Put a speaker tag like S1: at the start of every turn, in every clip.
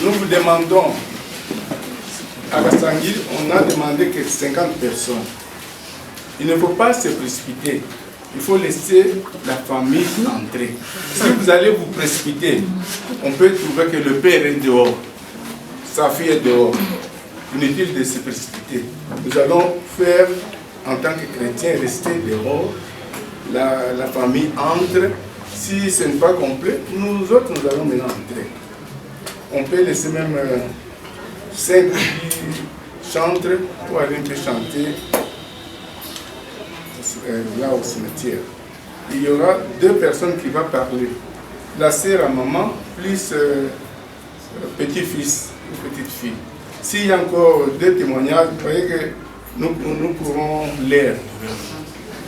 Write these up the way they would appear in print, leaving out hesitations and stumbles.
S1: Nous vous demandons, à la Sangil, on a demandé que 50 personnes. Il ne faut pas se précipiter. Il faut laisser la famille entrer. Si vous allez vous précipiter, on peut trouver que le père est dehors, sa fille est dehors. Inutile de se précipiter. Nous allons faire, en tant que chrétiens, rester dehors. La famille entre. Si ce n'est pas complet, nous autres, nous allons maintenant entrer. On peut laisser même 5 qui chantent pour aller un peu chanter là au cimetière. Il y aura 2 personnes qui vont parler. La sœur à maman plus petit-fils ou petite-fille. S'il y a encore 2 témoignages, vous voyez que nous pourrons lire.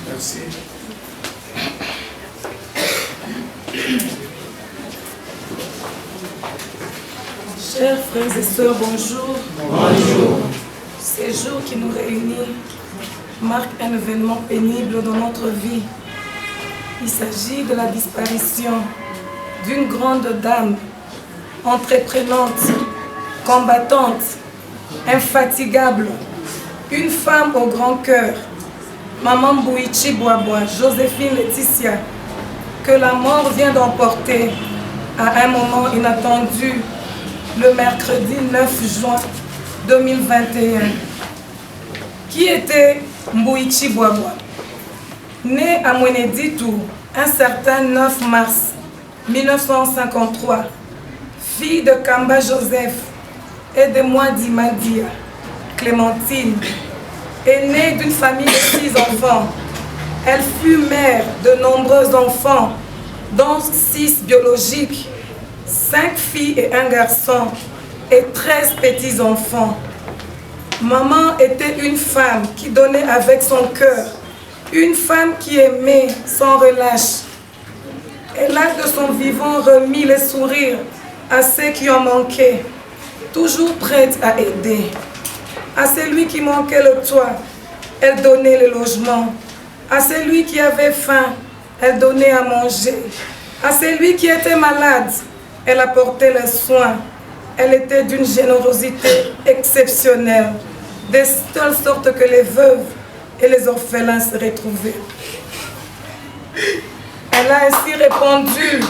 S1: Merci.
S2: Chers frères et sœurs, bonjour.
S3: Bonjour.
S2: Ces jours qui nous réunissent marquent un événement pénible dans notre vie. Il s'agit de la disparition d'une grande dame, entreprenante, combattante, infatigable, une femme au grand cœur, Maman Mbouichi Boaboa, Joséphine Laetitia, que la mort vient d'emporter à un moment inattendu, le mercredi 9 juin 2021. Qui était Mbouichi Boaboa? Né à Mweneditu un certain 9 mars 1953, fille de Kamba Joseph et de Mwadi Madia, Clémentine, est née d'une famille de 6 enfants. Elle fut mère de nombreux enfants, dont 6 biologiques, 5 filles et 1 garçon, et 13 petits-enfants. Maman était une femme qui donnait avec son cœur, une femme qui aimait sans relâche. Elle a de son vivant remis les sourires à ceux qui ont manqué, toujours prête à aider. À celui qui manquait le toit, elle donnait le logement. À celui qui avait faim, elle donnait à manger. À celui qui était malade, elle apportait les soins. Elle était d'une générosité exceptionnelle, de telle sorte que les veuves et les orphelins se retrouvaient. Elle a ainsi répondu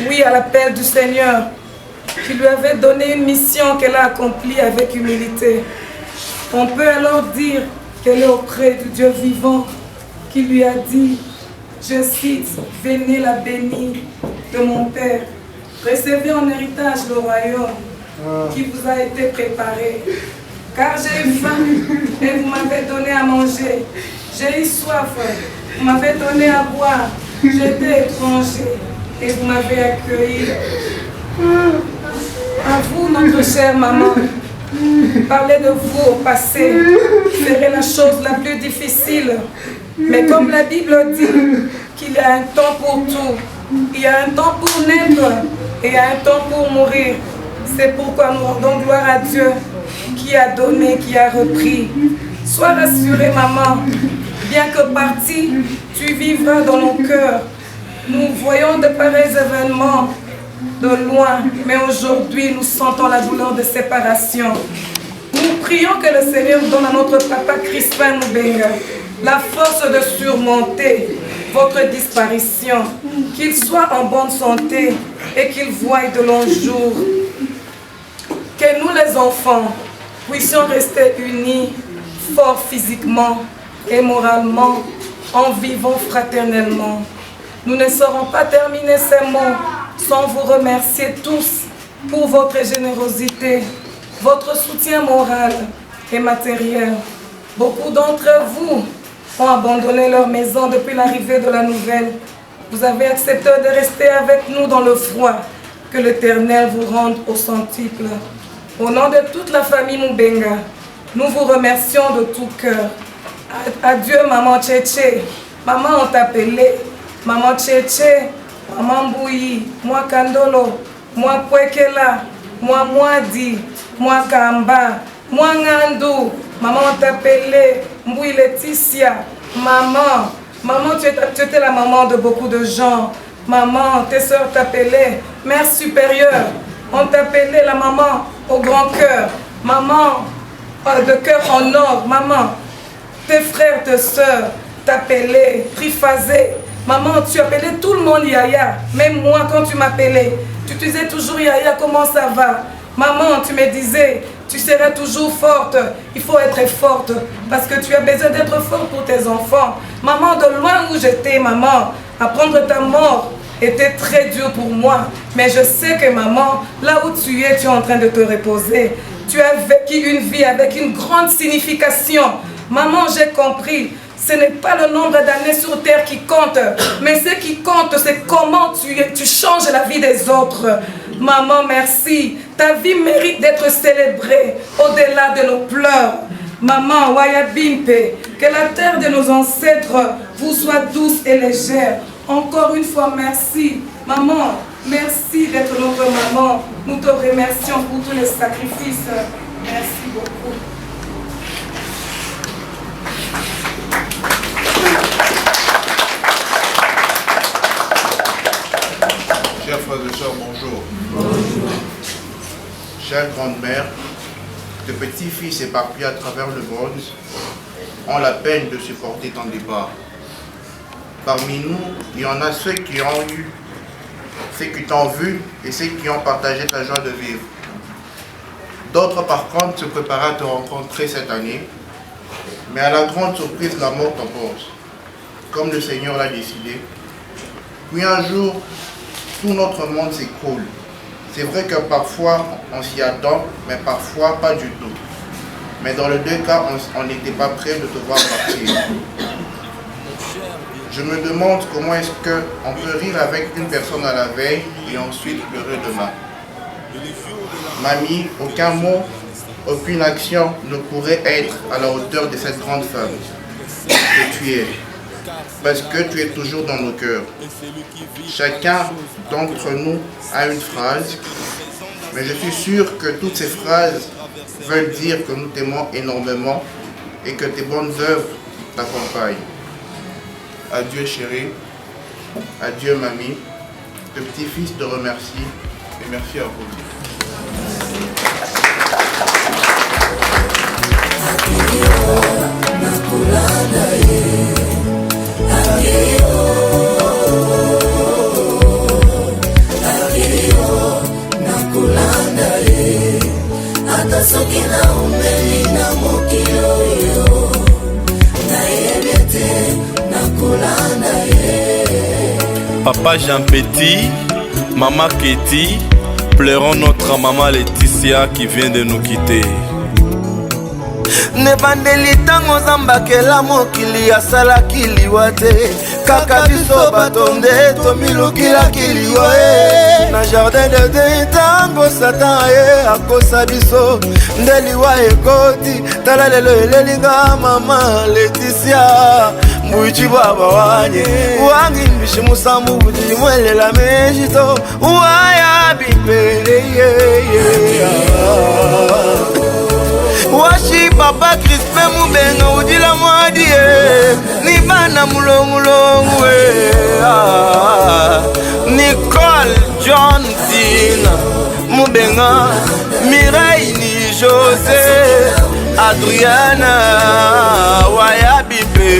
S2: oui à l'appel du Seigneur, qui lui avait donné une mission qu'elle a accomplie avec humilité. On peut alors dire qu'elle est auprès du Dieu vivant qui lui a dit, je cite, « Venez la bénir de mon Père, recevez en héritage le royaume qui vous a été préparé. Car j'ai eu faim et vous m'avez donné à manger. J'ai eu soif, vous m'avez donné à boire. J'étais étranger et vous m'avez accueilli. » À vous, notre chère maman, parler de vous au passé serait la chose la plus difficile. Mais comme la Bible dit qu'il y a un temps pour tout, il y a un temps pour naître et il y a un temps pour mourir. C'est pourquoi nous rendons gloire à Dieu qui a donné, qui a repris. Sois rassurée, maman, bien que partie, tu vivras dans nos cœurs. Nous voyons de pareils événements de loin, mais aujourd'hui nous sentons la douleur de séparation. Nous prions que le Seigneur donne à notre papa Crispin Moubenga la force de surmonter votre disparition, qu'il soit en bonne santé et qu'il voie de longs jours. Que nous les enfants puissions rester unis, forts physiquement et moralement, en vivant fraternellement. Nous ne saurons pas terminer ces mots sans vous remercier tous pour votre générosité, votre soutien moral et matériel. Beaucoup d'entre vous ont abandonné leur maison depuis l'arrivée de la nouvelle. Vous avez accepté de rester avec nous dans le froid. Que l'Éternel vous rende au centuple. Au nom de toute la famille Moubenga, nous vous remercions de tout cœur. Adieu, maman Tchétché. Maman, on t'appelait. Maman Tchétché, maman Mbouyi, moi Kandolo, moi Kwekela, moi Mwadi, moi Kamba, moi Ngandou. Maman, on t'appelait. Mbouyi Laetitia. Maman, tu étais la maman de beaucoup de gens. Maman, tes soeurs t'appelaient Mère supérieure. On t'appelait la maman au grand cœur. Maman, de cœur en or. Maman, tes frères, tes soeurs t'appelaient Triphasé. Maman, tu appelais tout le monde Yaya. Même moi, quand tu m'appelais, tu disais toujours Yaya, comment ça va? Maman, tu me disais, tu seras toujours forte. Il faut être forte parce que tu as besoin d'être forte pour tes enfants. Maman, de loin où j'étais, maman, apprendre ta mort était très dur pour moi. Mais je sais que maman, là où tu es en train de te reposer. Tu as vécu une vie avec une grande signification. Maman, j'ai compris. Ce n'est pas le nombre d'années sur terre qui compte, mais ce qui compte, c'est comment tu changes la vie des autres. Maman, merci. Ta vie mérite d'être célébrée au-delà de nos pleurs. Maman, Wayabimpe, que la terre de nos ancêtres vous soit douce et légère. Encore une fois, merci. Maman, merci d'être notre maman. Nous te remercions pour tous les sacrifices. Merci beaucoup.
S3: Chers frères et sœurs, bonjour. Bonjour. Chère grand-mère, tes petits-fils éparpillés à travers le monde ont la peine de supporter ton départ. Parmi nous, il y en a ceux qui ont eu, ceux qui t'ont vu et ceux qui ont partagé ta joie de vivre. D'autres, par contre, se préparaient à te rencontrer cette année, mais à la grande surprise, la mort t'oppose, comme le Seigneur l'a décidé. Puis un jour, tout notre monde s'écroule. C'est vrai que parfois, on s'y attend, mais parfois pas du tout. Mais dans les deux cas, on n'était pas prêt de te voir partir. Je me demande comment est-ce qu'on peut rire avec une personne à la veille et ensuite pleurer demain. Mamie, aucun mot, aucune action ne pourrait être à la hauteur de cette grande femme que tu es. Parce que tu es toujours dans nos cœurs. Chacun d'entre nous a une phrase, mais je suis sûr que toutes ces phrases veulent dire que nous t'aimons énormément et que tes bonnes œuvres t'accompagnent. Adieu chérie, adieu mamie, le petit-fils te remercie et merci à vous.
S4: Papa Jean Petit, maman Ketty, pleurons notre maman Laetitia qui vient de nous quitter.
S5: Nebandeli tango zambakela mokili asalaki liwa te kaka biso batonde tomilukilaki liwa na jardin de Dieu tango satan akosa biso nde liwa ekoti tala lelo elelinga mama Laetitia mbuichi baba wanye wangi mbishi musambu budi mwelela mejito waya bipere Washi papa Crispin Mubenga udila mwadie Nibana mulongulongwe Nicole John Tina Mubenga Mireille ni José Adriana Wayabipe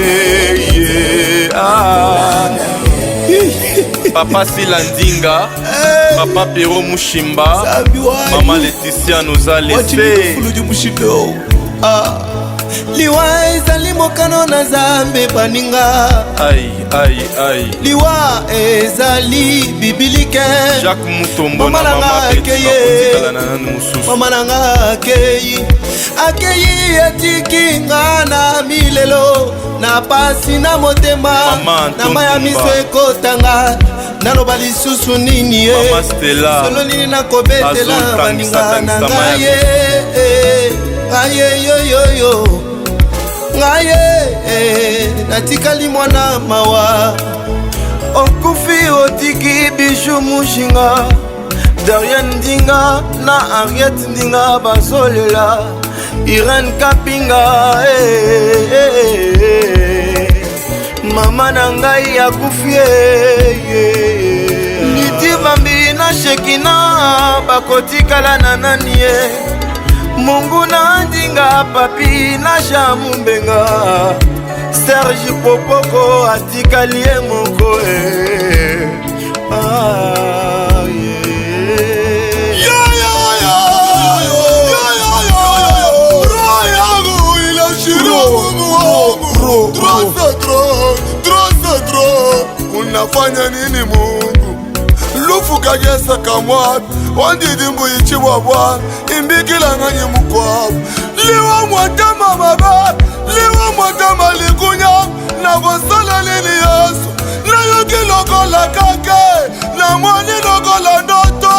S4: Papa Silandinga, Papa Pero Mushimba, Maman Laetitia nous a laissé.
S5: Liwa ezali mokano na Nzambe baninga.
S4: Aïe, aïe, aïe.
S5: Liwa ezali bibilike.
S4: Jacques Mutombo na Maman Betty
S5: Mama nanga akeyi etiki nga na milelo na pasi na motema na maya miso ekotanga naloba lisusu nini solo nini nakobetela baninga na ngaye ngaye yoyoyo ngaye natikali mwana mawa okufi otiki bishu mushinga Darian Ndinga na Ariette Ndinga bazolela Irene Kapinga Mama na ngai akufie Shekina bakotikala na nani ye Mungu na ndinga papi na Jamumbenga Serge Popoko atikali ye moko
S6: Unafanya nini Mungu? Lufu kagesa kamwapi Wandidimbu ichiwa bwana Imbikila ngani mkwabu Liwa mwatama baba Liwa mwatama likunya Na gosala nini Yesu Na yuki lokola kake Na mwani lokola ndoto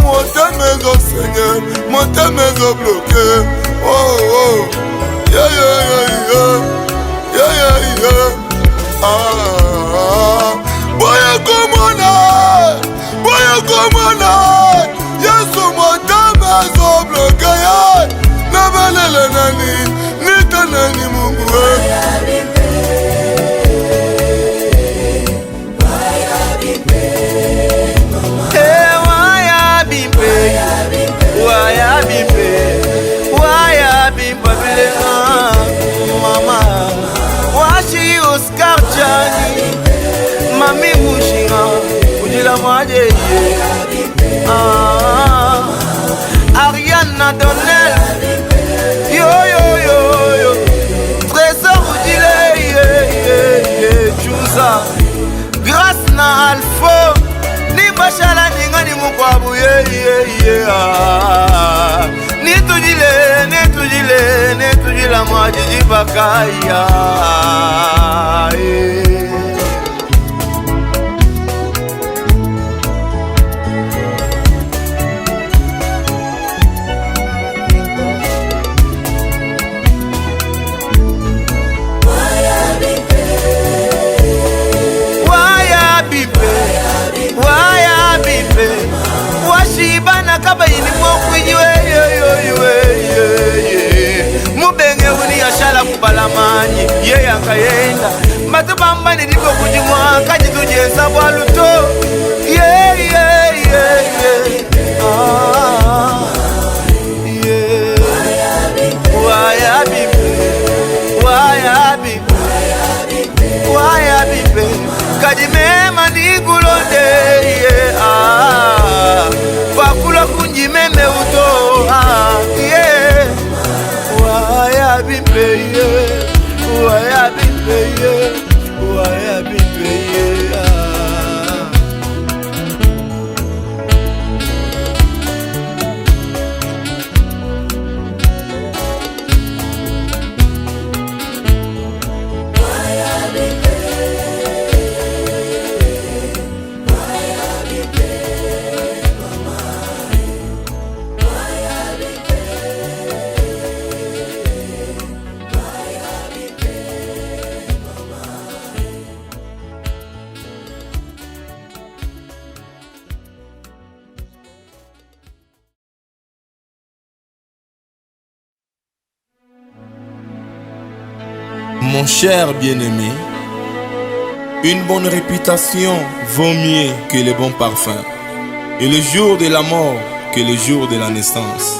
S6: Mwotemezo senye Mwotemezo bloke Oh oh Yeah yeah yeah yeah Yeah yeah yeah Boya komona Yesu mwotemezo bloke Nabelele nani Nita nani Mungu
S5: Mama Washi Oscar Jani Mami Mushinga Ujila Mwaje Ariana Donnell Yo yo yo yo Trésor Ujile Chouza Grâce na Alpha Ni Bashala Ninga ni Mukwabu Netujila Mwajiji Bakaya Washibana kaba ini mokwijiwe Mubenge uni yashala kubalamani Ye yakayenda Matu bamba ni dipo kujimwa Kaji tujeza waluto Waya bibe Kaji mema ni gulonde Wakula kunji meme uto Waya bibe Waya bibe Waya bibe
S4: Mon cher bien-aimé, une bonne réputation vaut mieux que les bons parfums, et le jour de la mort que le jour de la naissance.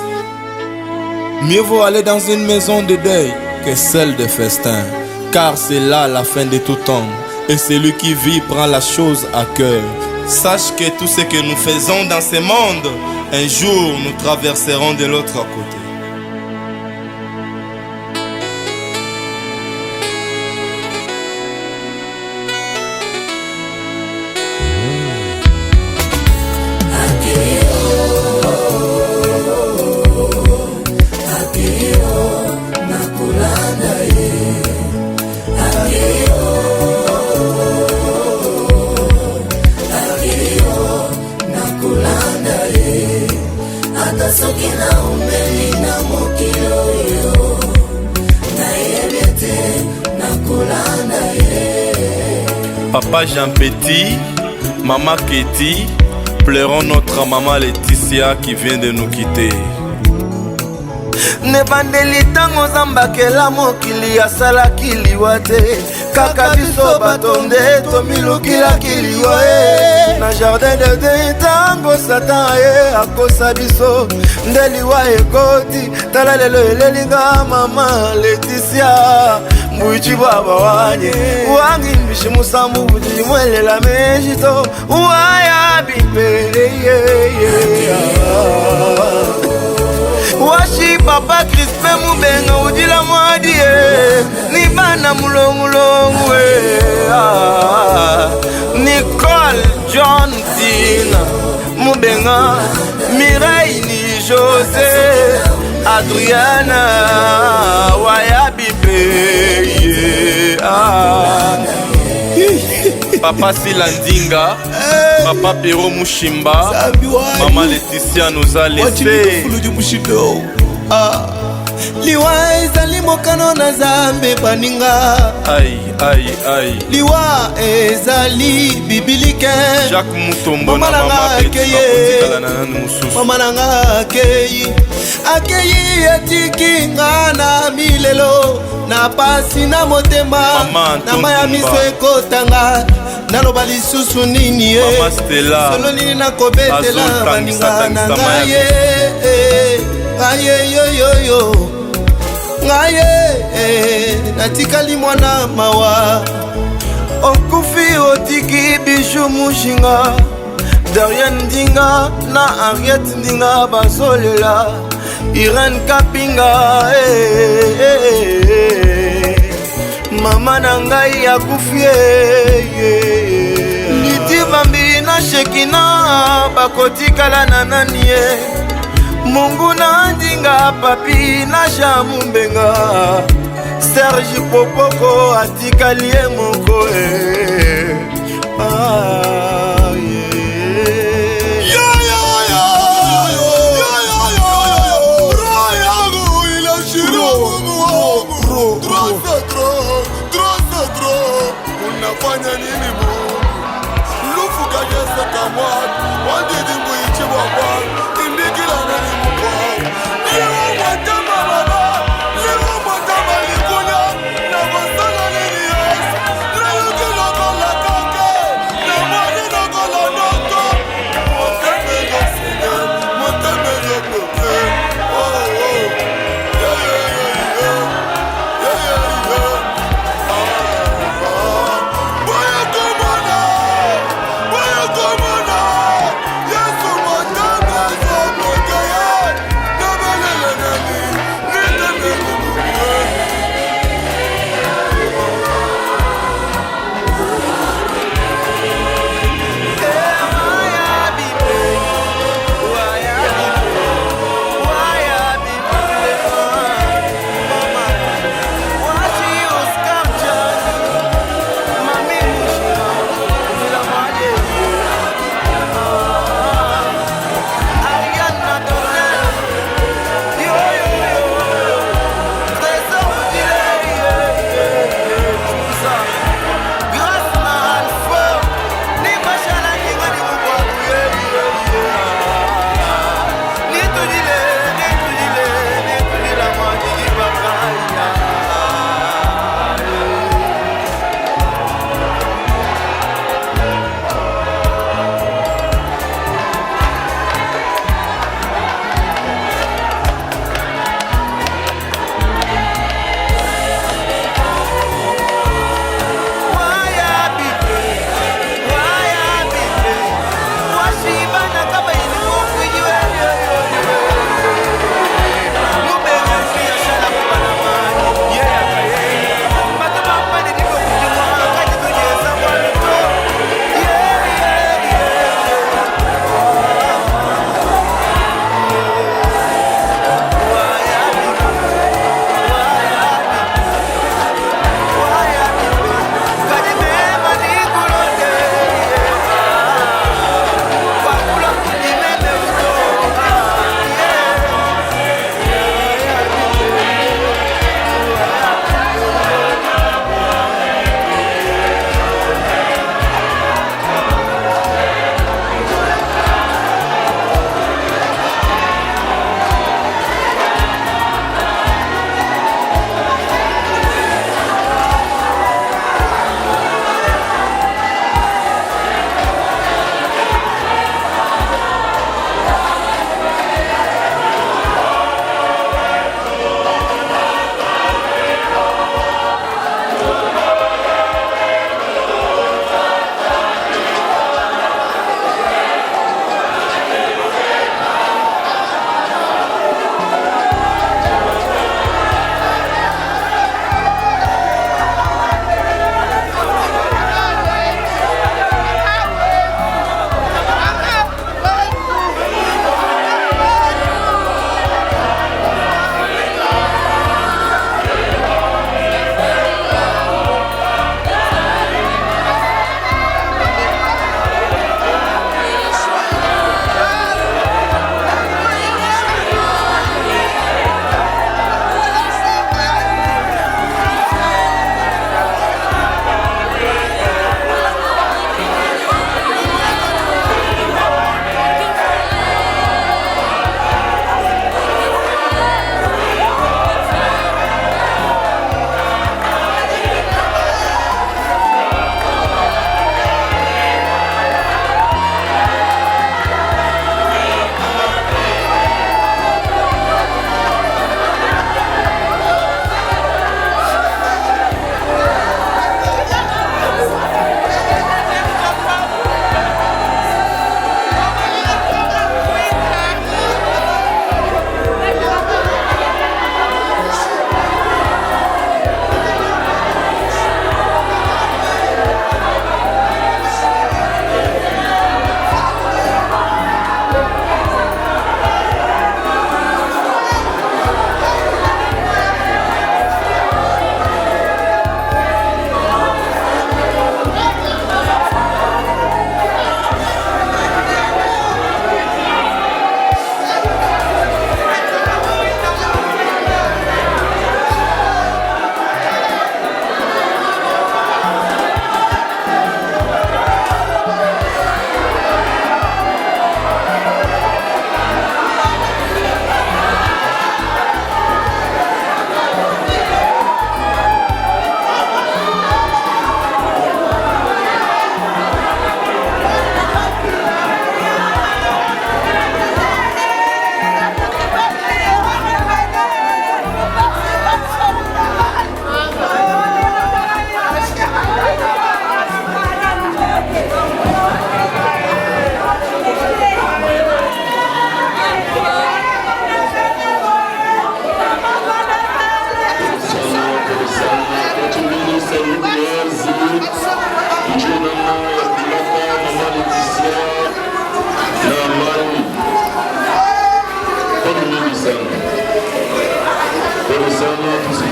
S4: Mieux vaut aller dans une maison de deuil que celle de festin, car c'est là la fin de tout homme, et celui qui vit prend la chose à cœur. Sache que tout ce que nous faisons dans ce monde, un jour nous traverserons de l'autre côté. Papa Jean Petit, Maman Ketty, pleurons notre maman Laetitia qui vient de nous quitter.
S5: nebandeli ntango zambakela mokili asalaki liwa te kaka biso bato nde tomilukilaki liwa na jardin de Dieu ntango satan ye akosa biso nde liwa ekoti tala lelo elelinga mama Leticia mbuichi baba wanye wangi mbishi musambu bujili mwelela mejito waya bipe washi papa Crispe mubenga udila mwadie ni bana mulongulongu Nicole John Tina mubenga Mireille ni José Adriana wayabipe Papa Silandinga, Papa Pero Mushimba, Maman Leticia nous a laissé.
S7: Liwa ezali mokano na Nzambe baninga.
S5: Aïe, aïe, aïe.
S7: Liwa ezali bibilike.
S5: Jacques Mutombo na Mama Betty
S7: Mama nanga akeyi. Akeyi etiki nga na milelo. Na pasi na motema. Na maya miso ekotanga. Naloba lisusu nini ye.
S5: Mama Stella.
S7: Solo nini nakobetela baninga na ngaye. Aye yo yo yo ngaye natikali mwana mawa
S5: okufi otiki Bijou Mushinga Darian Ndinga na Henriette Ndinga basolela Irene Kapinga mama na ngai akufi Liti Bambi na Shekina bakotikala na nani ye Mungu na Ndinga papi na Jamumbenga Serge Popoko atikalie moko
S6: unafanya nini Mungu lufu kagesa kamwani wandidi mbuichi wabwani indikila nani mkwao liwa mwatama baba liwa mwatama likunya na masala nini yesu na yuki loko la kake na mwani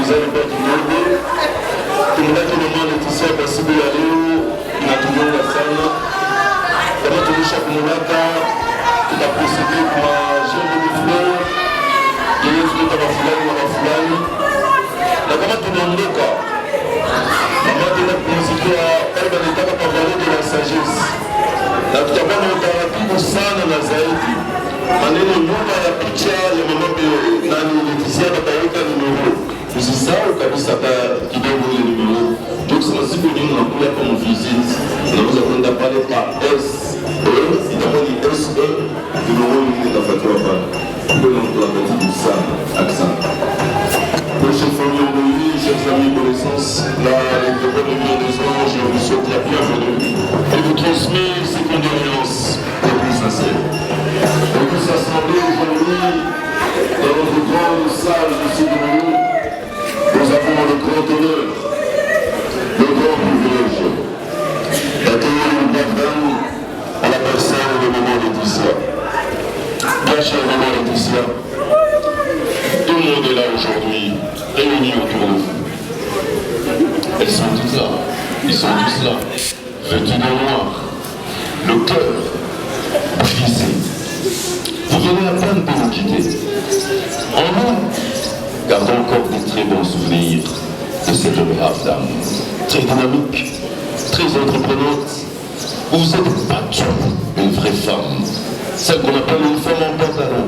S8: Kizali kwa kidogo. Tumulaki mama Leticia kwa siku ya leo inatugonga sana. Kama tulisha kumulaka tunaprosede kwa Jean de Fleur yeye tuleta mafulani na mafulani, na kama tunaondoka mama tena kumzikia pale banataka pavale de la sagesse, na tutakuwa na utaratibu sana na zaidi maneno nyuma ya picha ya mama nani Leticia bataweka numero. Usisahau kabisa hata kidogo ile numero. Tukisema siku nyingine unakuja hapa mvisite, unaweza kwenda pale pa SE, itakuwa ni SE, numero nyingine itafuatiwa pale. Ndio tunataka sana. Asante. Chers familles réunies, chers amis connaissances, la l'école de Dieu des Anges, je vous souhaite la bienvenue et vous transmets ces condoléances les plus sincères. On peut s'assembler aujourd'hui dans notre grande salle de Sénégal. Nous avons le grand honneur, le grand privilège d'accueillir une pardon à la personne de maman Leticia. Bien chère maman Leticia, tout le monde est là aujourd'hui, réunis autour de vous. Elles sont toutes là, ils sont tous là, vêtus de noir, le cœur brisé. Vous venez à peine de nous quitter. En nous, gardons encore des très bons souvenirs de cette brave dame, très dynamique, très entreprenante. Vous vous êtes battue, une vraie femme, celle qu'on appelle une femme en pantalon,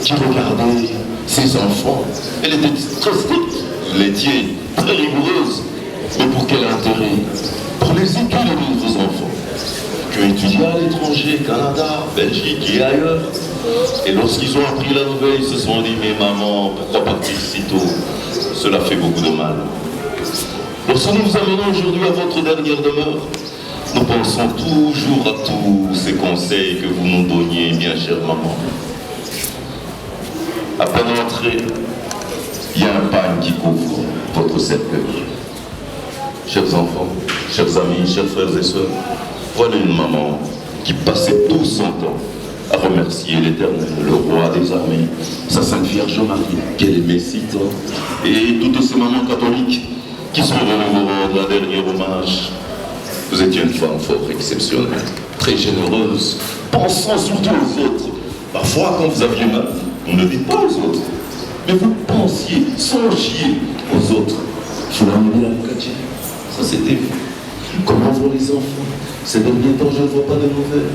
S8: qui regardait ses enfants. Elle était très stricte, laitier, très rigoureuse. Mais pour quel intérêt? Pour les études de vos enfants, qui ont étudié à l'étranger, Canada, Belgique et ailleurs. Et lorsqu'ils ont appris la nouvelle, ils se sont dit, mais maman, pourquoi partir si tôt? Cela fait beaucoup de mal. Lorsque nous vous amenons aujourd'hui à votre dernière demeure, nous pensons toujours à tous ces conseils que vous nous donniez, bien chère maman. À peine entré, il y a un pagne qui couvre votre cercueil. Chers enfants, chers amis, chers frères et sœurs, voilà une maman qui passait tout son temps à remercier l'Éternel, le roi des armées, sa Sainte Vierge Marie, qu'elle aimait si tant, et toutes ces mamans catholiques qui sont venues vous rendre un dernier hommage. Vous étiez une femme fort exceptionnelle, très généreuse, pensant surtout aux autres. Parfois, quand vous aviez mal, vous ne dites pas aux autres, mais vous pensiez, songiez aux autres. Vous l'amenez à Mukadji, ça c'était vous. Comment vont les enfants? Ces derniers temps, je ne vois pas de nouvelles.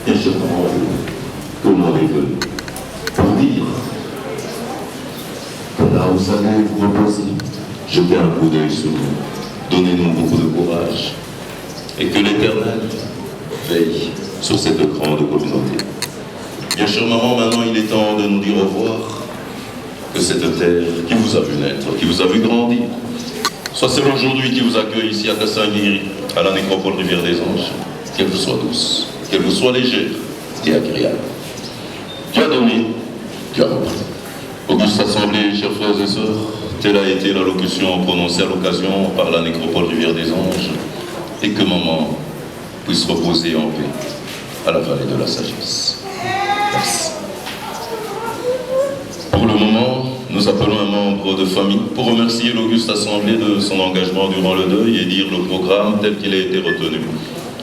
S8: Bien sûr, comment les veut pour dire que là où vous allez vous reposer, jetez un coup d'œil sur nous, donnez-nous beaucoup de courage, et que l'Éternel veille sur cette grande communauté. Bien sûr, maman, maintenant il est temps de nous dire au revoir, que cette terre qui vous a vu naître, qui vous a vu grandir, soit celle aujourd'hui qui vous accueille ici à Kassangiri, à la nécropole Rivière des Anges, qu'elle vous soit douce, qu'elle vous soit légère et agréable. Dieu a donné, Dieu a repris. Auguste Assemblée, chers frères et sœurs, telle a été l'allocution prononcée à l'occasion par la nécropole Rivière des Anges, et que maman puisse reposer en paix à la vallée de la sagesse. Merci. Pour le moment, nous appelons un membre de famille pour remercier l'Auguste Assemblée de son engagement durant le deuil et dire le programme tel qu'il a été retenu.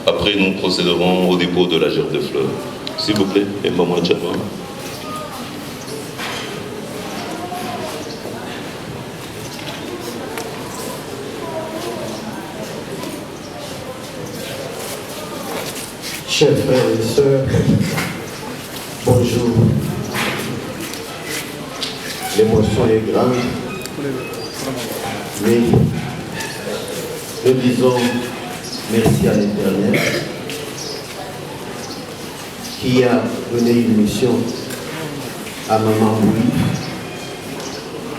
S8: Après, nous procéderons au dépôt de la gerbe de fleurs. S'il vous plaît, et maman Tchama.
S9: Chers frères et sœurs, bonjour. L'émotion est grande, mais nous disons merci à l'Éternel qui a donné une mission à Maman Louis,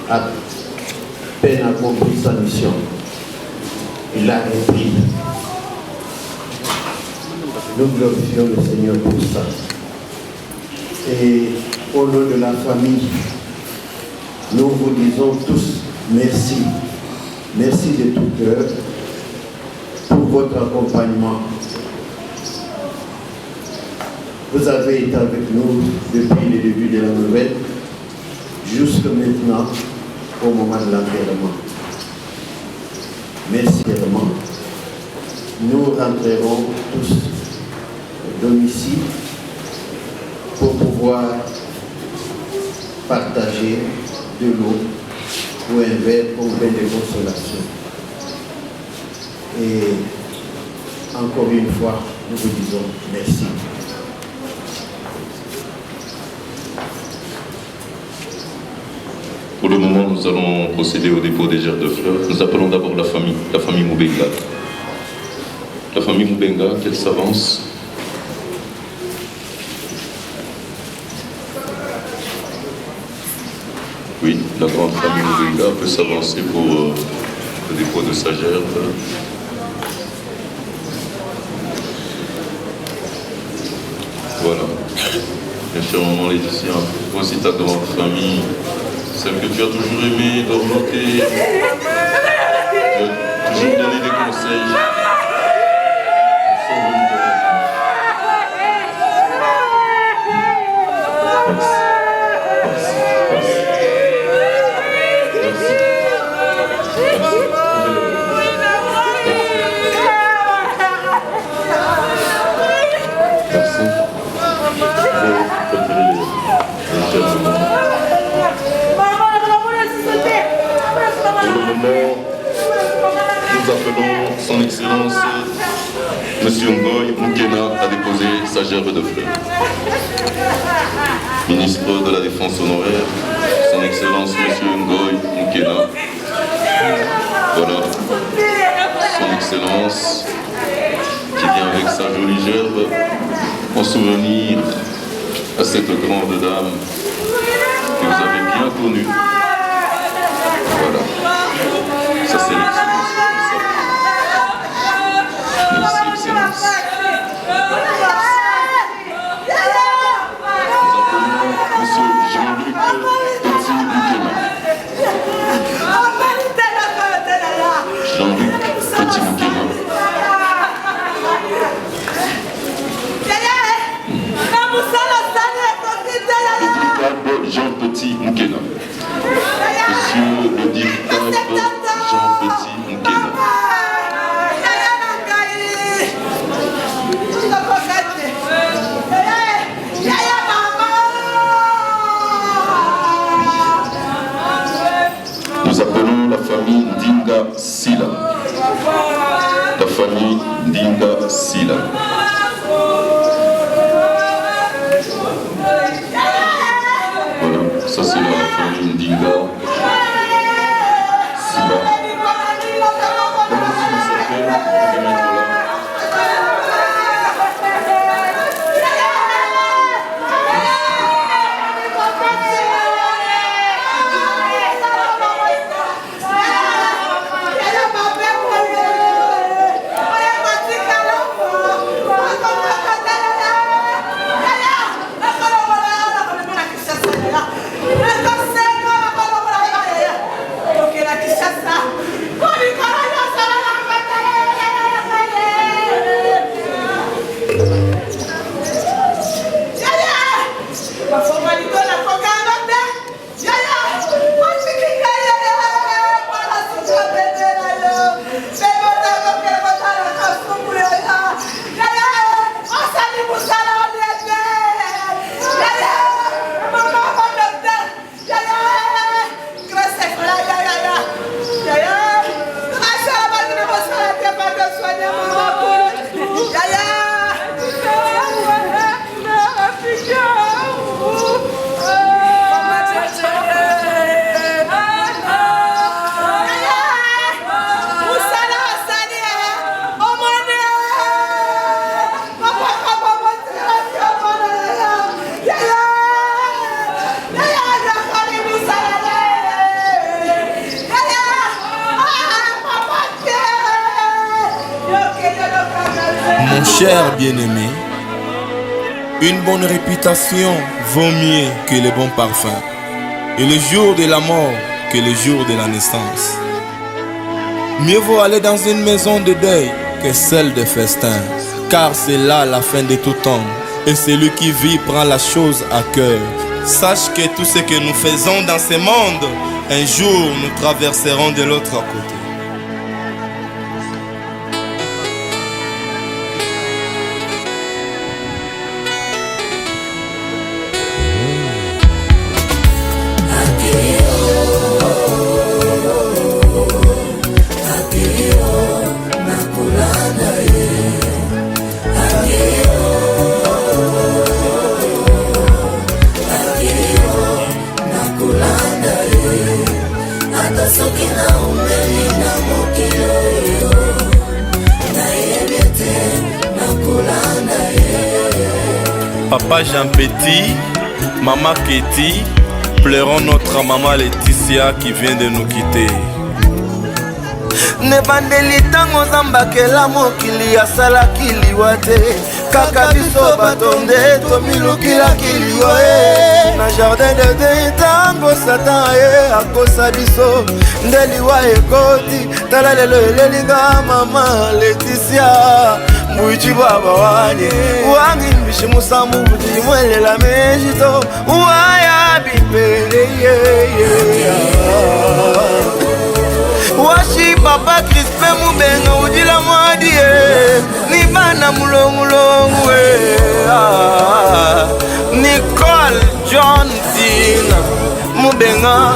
S9: à peine accompli sa mission. Il a repris. Nous glorifions le Seigneur pour ça. Et au nom de la famille, nous vous disons tous merci. Merci de tout cœur pour votre accompagnement. Vous avez été avec nous depuis le début de la nouvelle, jusqu'à maintenant. au moment de l'enterrement. Merci vraiment. Nous rentrerons tous au domicile pour pouvoir partager de l'eau ou un verre pour un verre de consolation. Et encore une fois, nous vous disons merci.
S8: Pour le moment, nous allons procéder au dépôt des gerbes de fleurs. Nous appelons d'abord la famille Moubenga. La famille Moubenga, qu'elle s'avance. Oui, la grande famille Moubenga peut s'avancer pour le dépôt de sa gerbe. Voilà. Bien cher maman Laetitia, voici ta grande famille, celle que tu as toujours aimée, d'orienter, toujours donner des conseils. Nous appelons son Excellence Monsieur Ngoy Moukena à déposer sa gerbe de fleurs. Ministre de la Défense honoraire, son Excellence Monsieur Ngoy Moukena. Voilà, son Excellence qui vient avec sa jolie gerbe en souvenir à cette grande dame que vous avez bien connue. Voilà, ça c'est l'excellence. Merci, Excellence. Nous appelons Monsieur Jean-Luc Petit Moukena. Jean-Luc Petit Moukena. Jean Petit Moukena. Monsieur le dictable Jean Petit Moukena. Nous appelons la famille Ndinga Sila. La famille Ndinga Sila. Voilà, ça c'est la famille Ndinga Sila.
S4: Mon cher bien-aimé, une bonne réputation vaut mieux que les bons parfums, et le jour de la mort que le jour de la naissance. Mieux vaut aller dans une maison de deuil que celle de festin, car c'est là la fin de tout homme, et celui qui vit prend la chose à cœur. Sache que tout ce que nous faisons dans ce monde, un jour nous traverserons de l'autre côté. Papa Jean Petit, maman Ketty, pleurons notre maman Laetitia qui vient de nous quitter.
S5: Nebandeli tango zambakela mokili asalaki liwa te kaka biso batonde tomilukilaki liwa na jardin de Dieu tango Satan akosa biso nde liwa ekoti tala lelo elelinga mama Laetitia mbuichi baba wanye wangi mbishi musamu budi mwelela mejito waya bipele Washi papa Crispe Mubenga udila mwadie ni bana mulongulongu Nicole John Dina Mubenga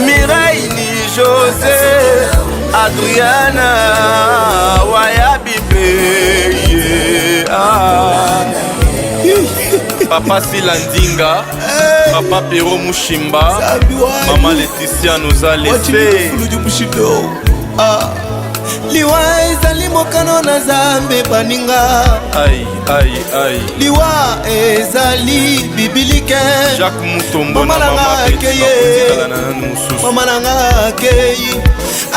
S5: Mireille ni José Adriana Wayabibe Papa Silandinga, Papa Pero Mushimba, Maman Laetitia nous a laissé.
S7: Liwa ezali mokano na Zambe baninga.
S4: Aïe, aïe, aïe.
S7: Liwa ezali bibilike.
S4: Jacques Mutombo na
S7: Maman nanga akeyi.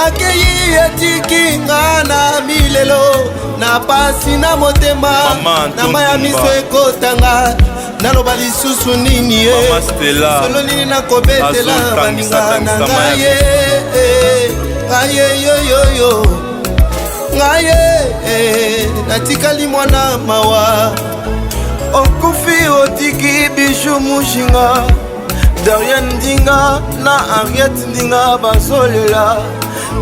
S7: Akeyi etiki ngana milelo. Na pasi na motema. Na maya miso ekotanga. Naloba lisusu nini solo nini nakobetela baninga na ngaye ngaye yoyoyo ngaye natikali mwana mawa okufi otiki Bijou Mushinga Darian Ndinga na Henriette Ndinga bazolela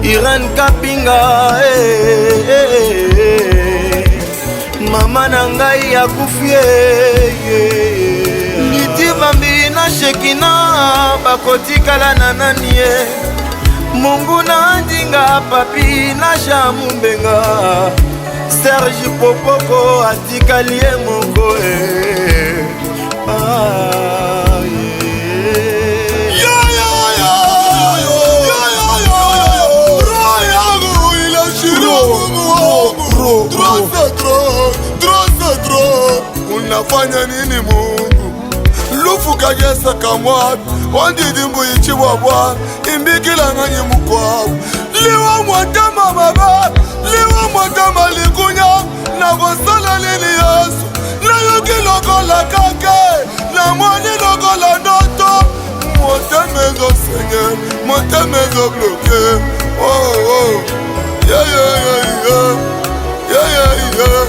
S7: Irene Kapinga mama na ngai akufi Liti Bambi na Shekina bakotikala na nani Mungu na Ndinga papi na Jamumbenga Serge Popoko atikali moko
S6: Unafanya nini Mungu? Lufu kagesa kamwatu wandidimbu ichiwabwa imbikila nganye mukwabu liwa mwatama baba liwa mwatama likunya na gosala lili Yesu na yuki lokola kake na mwani lokola ndoto motemezo senye motemezo bloke oh oh yeah yeah yeah yeah yeah yeah yeah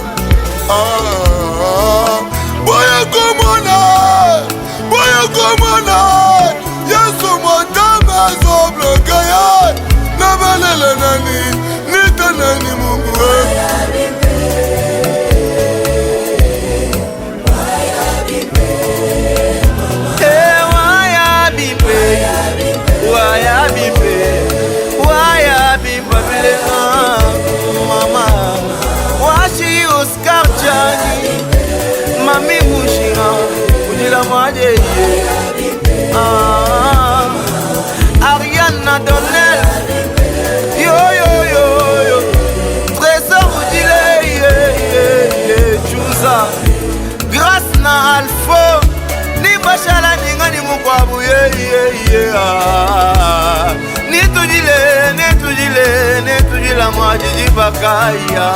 S6: boya komona Yesu motama zo bloke ya na balele nani nita nani Mungu
S5: mama washi Oscar Jani Mami Mushinga Udila Maje Ariana Donnel Yo yo yo yo Trésor Udile Chunza Grâce na Alpha Ni Bashala Ninga ni Mukwabu Netujile Maje Jibakaya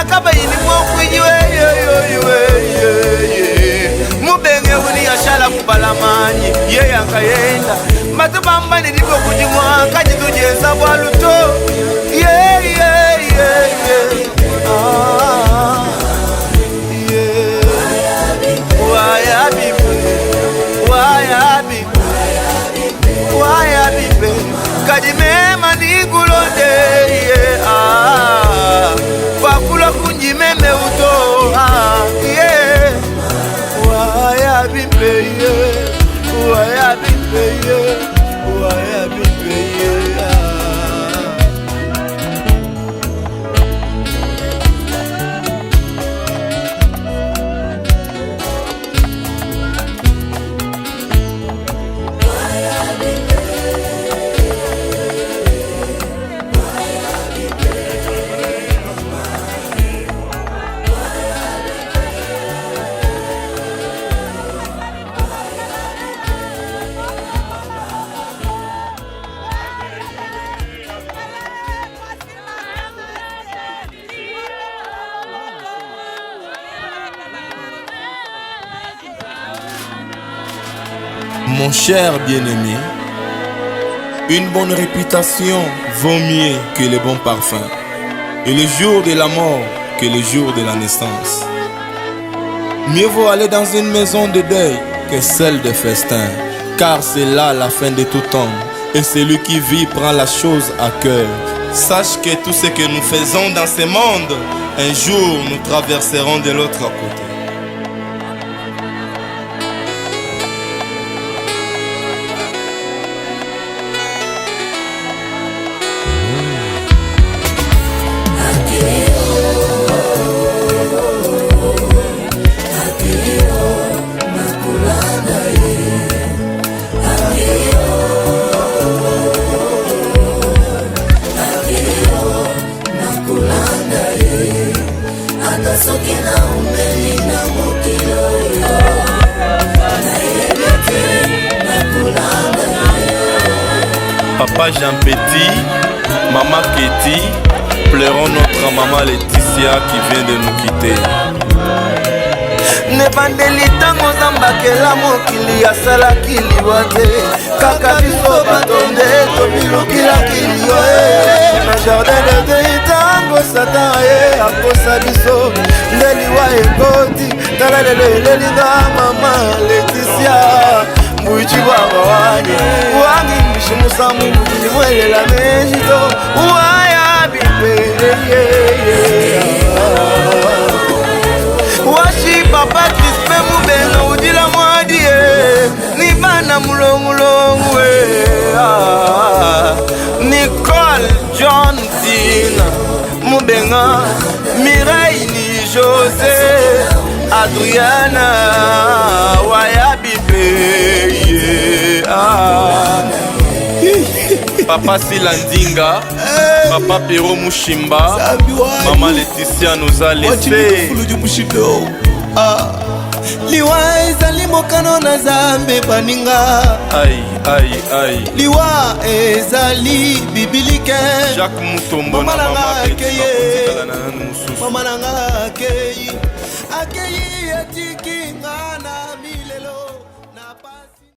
S5: kaba ini mokwiwe mubenge uni ashala kubalamani ye yakayenda matubamba ni dipo kujimwa kaji tujeza bwaluto waya bibe kajimema nikulonde fakula kunjimeme uto waya bibe waya bibe waya bibe
S4: Mon cher bien-aimé, une bonne réputation vaut mieux que les bons parfums, et le jour de la mort que le jour de la naissance. Mieux vaut aller dans une maison de deuil que celle de festin, car c'est là la fin de tout homme, et celui qui vit prend la chose à cœur. Sache que tout ce que nous faisons dans ce monde, un jour nous traverserons de l'autre côté. Papa Jean Petit, maman Ketty, pleurons notre maman Laetitia qui vient de nous quitter.
S5: Nebandeli tango zambakela mokili asalaki liwa te kaka biso batonde tomilukila kilio na jardin de Dieu tango satan akosa biso nde liwa ekoti tala lelo elelinga mama Laetitia mbuichi bwabawanye wangi mishimusamu nimwelela mejito waya bipeleye washi papa Crispin Mubenga udila mwadie ni bana mulongulongu Nicole John Tina Mubenga Mireille ni José Adriana Wayabipe
S4: Papa Silandinga, Papa Pero Mushimba, Maman Laetitia nous a laissé.
S7: Liwa ezali mokano na Zambe baninga.
S4: Aïe.
S7: Liwa ezali bibilike.
S4: Jacques Mutombo na
S7: Mama
S4: Maman
S7: Mama nanga akei atiki ngana